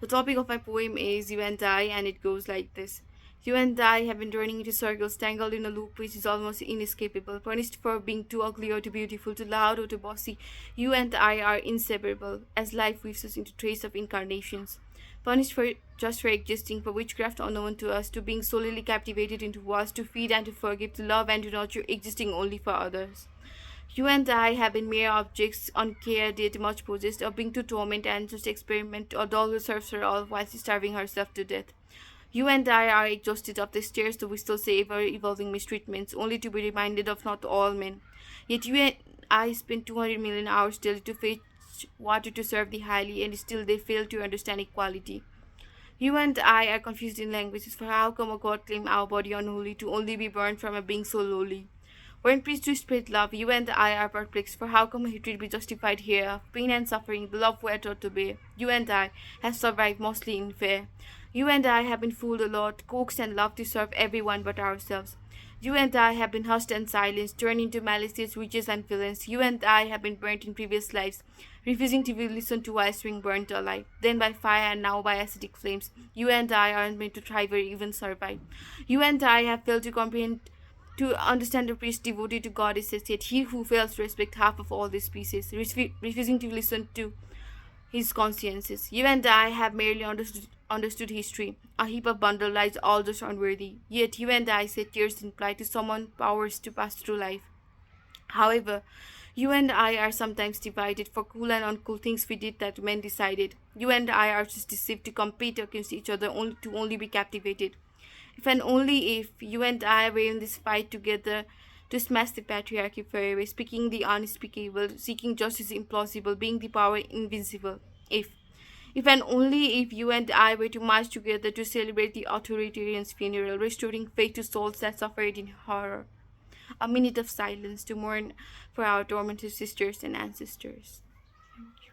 The topic of my poem is You and I, and it goes like this. You and I have been running into circles, tangled in a loop which is almost inescapable, punished for being too ugly or too beautiful, too loud or too bossy. You and I are inseparable, as life weaves us into trace of incarnations. Punished for just for existing, for witchcraft unknown to us, to being solely captivated into walls, to feed and to forgive, to love and to nurture, existing only for others. You and I have been mere objects, uncared yet much possessed, or being to torment and just experiment, or doll who serves her all while she's starving herself to death. You and I are exhausted of the stares to whistle say ever evolving mistreatments, only to be reminded of not all men. Yet you and I spend 200 million hours daily to fetch water to serve the highly, and still they fail to understand equality. You and I are confused in languages, for how come a god claim our body unholy to only be burned from a being so lowly? When preached to spread love, you and I are perplexed, for how come hatred be justified here of pain and suffering, the love we are taught to bear? You and I have survived mostly in fear. You and I have been fooled a lot, coaxed and loved to serve everyone but ourselves. You and I have been hushed and silenced, turned into malicious witches and villains. You and I have been burnt in previous lives, refusing to be listened to while being burnt alive, then by fire and now by acidic flames. You and I aren't meant to thrive or even survive. You and I have failed to understand a priest devoted to God is yet he who fails to respect half of all these species, refusing to listen to his consciences. You and I have merely understood history. A heap of bundle lies all just unworthy. Yet you and I set tears in plight to summon powers to pass through life. However, you and I are sometimes divided for cool and uncool things we did that men decided. You and I are just deceived to compete against each other only be captivated. If and only if you and I were in this fight together to smash the patriarchy forever, speaking the unspeakable, seeking justice implausible, being the power invincible. If and only if you and I were to march together to celebrate the authoritarian's funeral, restoring faith to souls that suffered in horror. A minute of silence to mourn for our tormented sisters and ancestors. Thank you.